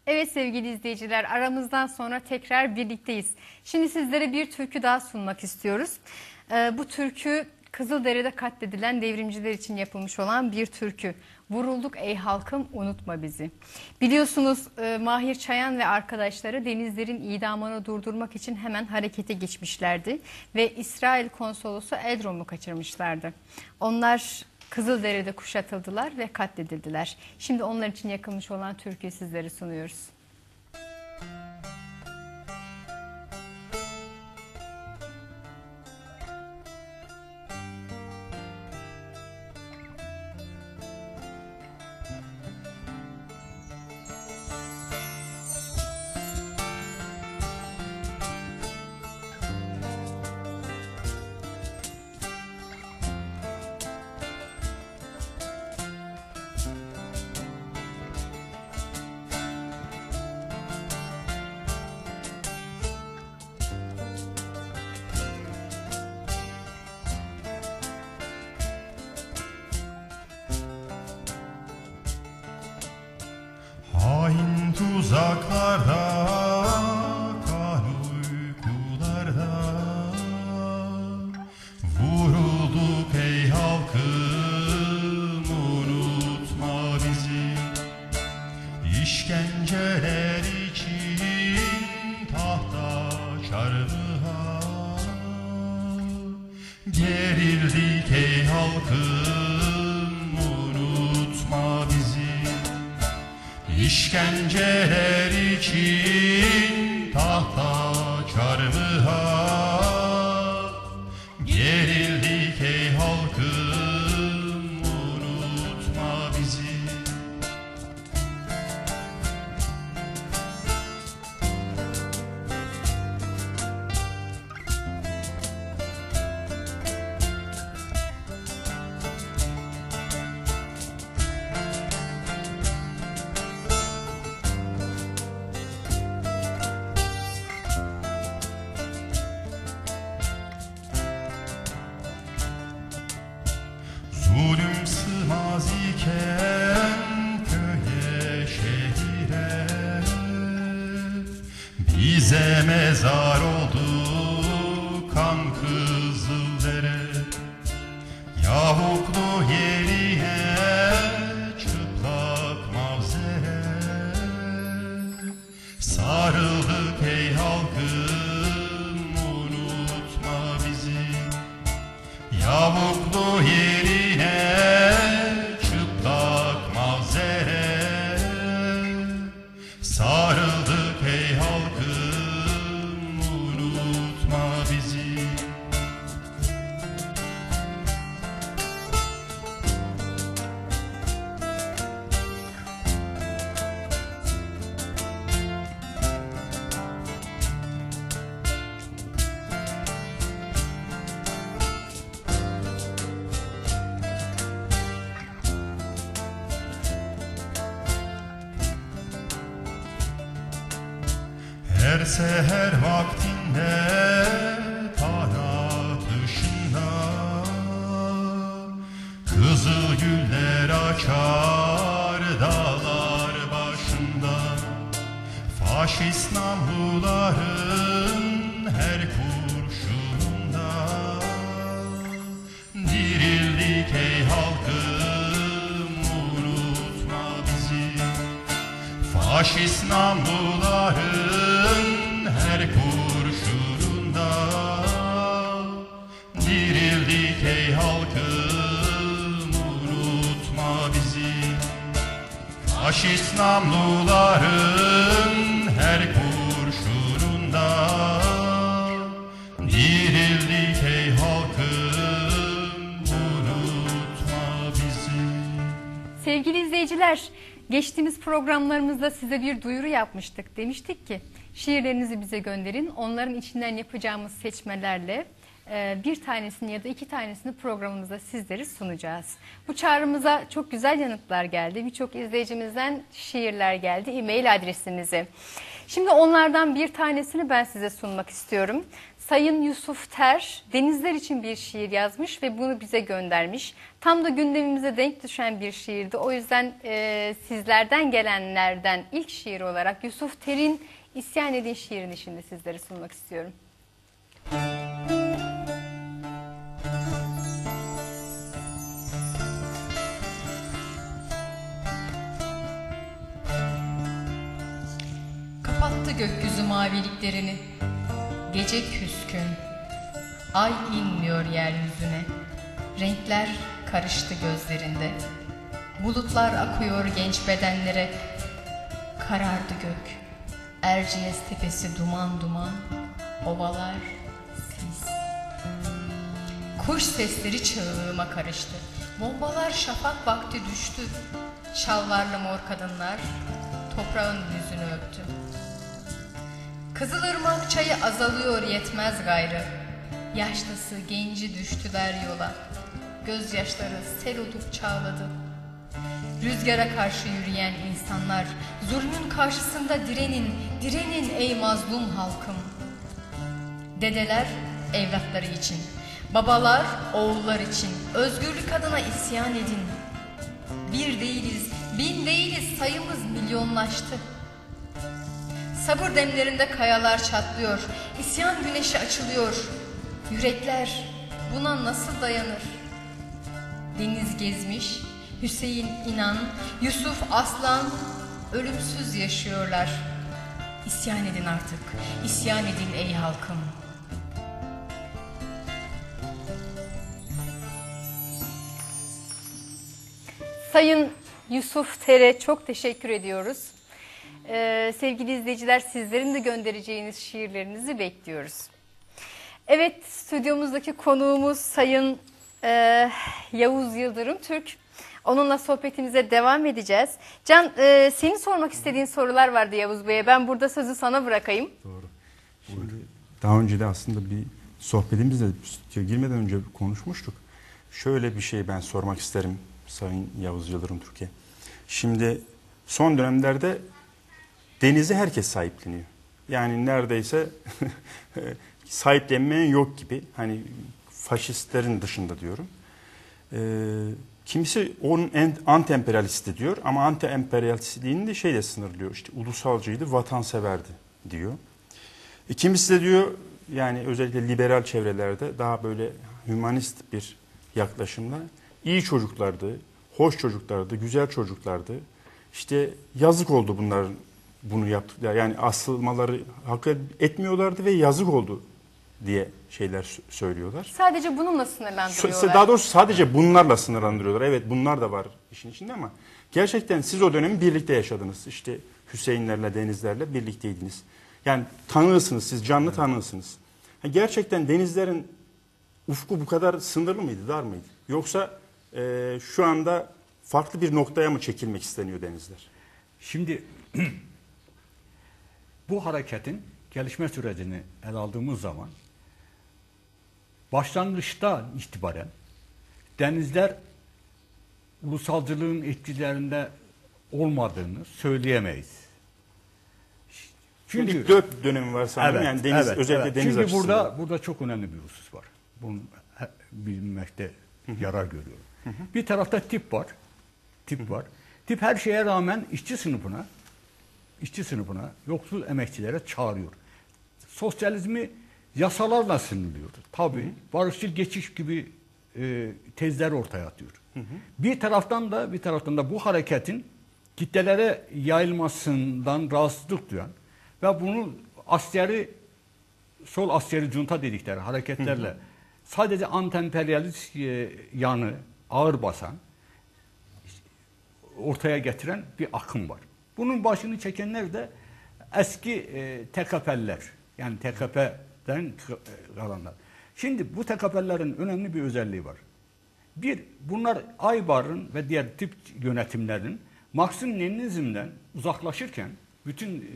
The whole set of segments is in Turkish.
Evet sevgili izleyiciler, aramızdan sonra tekrar birlikteyiz. Şimdi sizlere bir türkü daha sunmak istiyoruz. Bu türkü Kızılderili'de katledilen devrimciler için yapılmış olan bir türkü. Vurulduk ey halkım unutma bizi. Biliyorsunuz Mahir Çayan ve arkadaşları denizlerin idamını durdurmak için hemen harekete geçmişlerdi. Ve İsrail konsolosu Edrom'u kaçırmışlardı. Onlar Kızılderili'de kuşatıldılar ve katledildiler. Şimdi onlar için yakılmış olan türküyü sizlere sunuyoruz. Hain tuzaklarda, kan uykularda vurulduk ey halkım unutma bizi. İşkenceler için tahta çarmıha gerildik ey halkım unutma bizi. İşkenceler için tahta çarmıha gerildik ey halkım unutma bizi. Zulüm sığmaz iken köye şehire, bize mezar oldu kan Kızıldere. Yavuklu yerine çıplak mavzere sarıldık ey halkım unutma bizi. Yavuklu yerine çıplak mavzere sarıldık ey halkım unutma bizi. Her seher vaktinde para dışında kızıl güller açar dağlar başında. Faşist namluların her kurşununda dirildik ey halkım unutma bizi. Faşist namluların her kurşununda dirildik ey halkım unutma bizi. Faşist namluların her kurşununda dirildik ey halkım unutma bizi. Sevgili izleyiciler, geçtiğimiz programlarımızda size bir duyuru yapmıştık. Demiştik ki şiirlerinizi bize gönderin. Onların içinden yapacağımız seçmelerle bir tanesini ya da iki tanesini programımızda sizlere sunacağız. Bu çağrımıza çok güzel yanıtlar geldi. Birçok izleyicimizden şiirler geldi e-mail adresimize. Şimdi onlardan bir tanesini ben size sunmak istiyorum. Sayın Yusuf Ter, denizler için bir şiir yazmış ve bunu bize göndermiş. Tam da gündemimize denk düşen bir şiirdi. O yüzden sizlerden gelenlerden ilk şiir olarak Yusuf Ter'in İsyan Edin şiirini şimdi sizlere sunmak istiyorum. Kapattı gökyüzü maviliklerini, gece küskün, ay inmiyor yeryüzüne, renkler karıştı gözlerinde, bulutlar akıyor genç bedenlere, karardı gök, Erciyes tepesi duman duman, ovalar sis. Kuş sesleri çığlığıma karıştı, bombalar şafak vakti düştü, şalvarlı mor kadınlar toprağın yüzünü öptü. Kızılırmak çayı azalıyor yetmez gayrı. Yaşlısı genci düştüler yola. Gözyaşları sel olup çağladı. Rüzgara karşı yürüyen insanlar, zulmün karşısında direnin, direnin ey mazlum halkım. Dedeler evlatları için, babalar oğullar için özgürlük adına isyan edin. Bir değiliz, bin değiliz, sayımız milyonlaştı. Sabır demlerinde kayalar çatlıyor, isyan güneşi açılıyor. Yürekler buna nasıl dayanır? Deniz Gezmiş, Hüseyin İnan, Yusuf Aslan ölümsüz yaşıyorlar. İsyan edin artık, isyan edin ey halkım. Sayın Yusuf Ter'e çok teşekkür ediyoruz. Sevgili izleyiciler, sizlerin de göndereceğiniz şiirlerinizi bekliyoruz. Evet, stüdyomuzdaki konuğumuz Sayın Yavuz Yıldırım Türk. Onunla sohbetimize devam edeceğiz. Can, senin sormak istediğin sorular vardı Yavuz Bey'e. Ben burada sözü sana bırakayım. Doğru. Şimdi daha önce de aslında bir sohbetimizde girmeden önce konuşmuştuk. Şöyle bir şey ben sormak isterim Sayın Yavuz Yıldırım Türkiye. Şimdi son dönemlerde denizi herkes sahipleniyor. Yani neredeyse sahiplenmeyen yok gibi. Hani faşistlerin dışında diyorum. Kimisi onun anti-emperyalisti diyor ama anti-emperyalistliğini de şeyle sınırlıyor. İşte ulusalcıydı, vatanseverdi diyor. Kimisi de diyor yani özellikle liberal çevrelerde daha böyle hümanist bir yaklaşımla iyi çocuklardı, hoş çocuklardı, güzel çocuklardı. İşte yazık oldu bunların bunu yaptıkları. Yani asılmaları hak etmiyorlardı ve yazık oldu diye şeyler söylüyorlar. Sadece bununla sınırlandırıyorlar. Daha doğrusu sadece bunlarla sınırlandırıyorlar. Evet, bunlar da var işin içinde ama gerçekten siz o dönemi birlikte yaşadınız. İşte Hüseyinlerle, Denizlerle birlikteydiniz. Yani tanığısınız, siz canlı tanığısınız. Gerçekten denizlerin ufku bu kadar sınırlı mıydı, dar mıydı? Yoksa şu anda farklı bir noktaya mı çekilmek isteniyor denizler? Şimdi bu hareketin gelişme sürecini ele aldığımız zaman başlangıçta itibaren denizler ulusalcılığın etkilerinde olmadığını söyleyemeyiz. Çünkü dört dönemi var sanırım. Evet, yani deniz, özellikle deniz Çünkü açısından. burada çok önemli bir husus var. Bunu bilmekte yarar görüyorum. Bir tarafta tip var. Tip var. Tip her şeye rağmen işçi sınıfına, yoksul emekçilere çağırıyor. Sosyalizmi yasalarla sınırlıyordu. Tabii barışçıl geçiş gibi tezler ortaya atıyor. Bir taraftan da bu hareketin kitlelere yayılmasından rahatsızlık duyan ve bunu sol askeri junta dedikleri hareketlerle sadece anti-emperyalist yanı ağır basan, ortaya getiren bir akım var. Bunun başını çekenler de eski TKP'liler. Yani TKP'den kalanlar. Şimdi bu TKP'lilerin önemli bir özelliği var. Bir, bunlar Aybar'ın ve diğer tip yönetimlerin Marksizm-Leninizm'den uzaklaşırken, bütün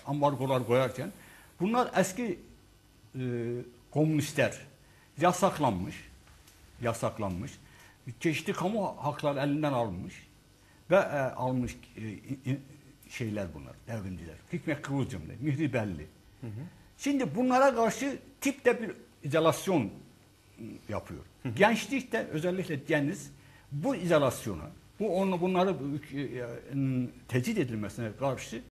ambargolar koyarken, bunlar eski komünistler yasaklanmış, çeşitli kamu hakları elinden alınmış ve şeyler bunlar, devrimciler. Hikmet Kıvılcımlı, Mihri Belli. Şimdi bunlara karşı tip de bir izolasyon yapıyor. Gençlik de özellikle Deniz bu izolasyona, bunları tecrit edilmesine karşı